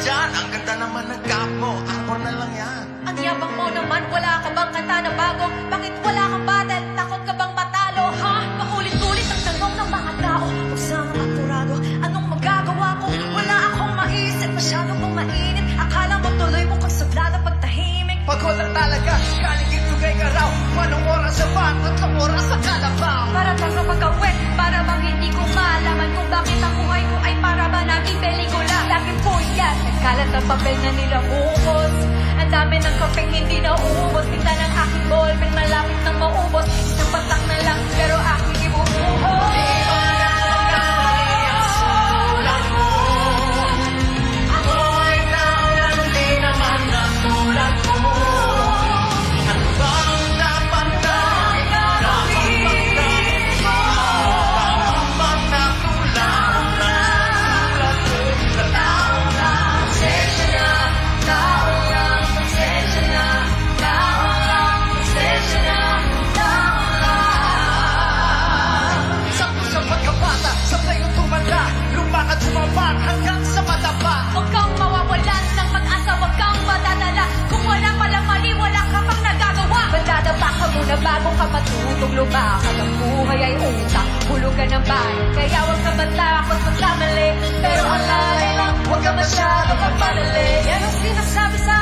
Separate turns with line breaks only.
dyan? Ang ganda naman ng cap mo. Ako na lang yan.
Ang yabang mo naman, wala ka bang kanta na bago? Bakit wala kang battle? Takot ka bang matalo, ha? Paulit-ulit ang tanong ng mga tao. Huwag sanang apurado, anong magagawa ko? Wala akong maisip, masyado pang mainit. Akala mo tuloy mo kang suplada pagtahimik.
Pagod lang talaga, kaligid tugay ka raw. Manong oras sa van, 3 oras sa kalabaw.
Para bang kapag-awet, para bang hindi ko malaman kung bakit ang buhay ko ay para ba naging pelikula. Laging puyat, nagkalat ang papel na nila ubos. Ang dami ng kapeng hindi na uubos. Tinta ng aking ballpen, malapit nang maubos. Isang patak na lang, pero aking ibubuhos.
Ako ay tao lang, di naman natulad mo. Ano bang dapat na gawin mo? Tao bang natulad na tulad mo? Sa tao lang,
Pasensya na, tao lang, pasensya na, tao lang, pasensya na, tao lang.
sa pagkabata, sabay ng tumanda, lumakad sumabak hanggang sa mataba.
Huwag kang mawawalan ng pag-asa, huwag kang madadala. Kung wala palang mali, wala ka pang nagagawa. Magdadapa ka muna bago ka matutong lumakad. Ang buhay ay utang, hulugan ng bayan. Kaya huwag ka matakot magkamali. Pero alala lang, huwag ka masyado magmadali. Yan ang sinasabi sa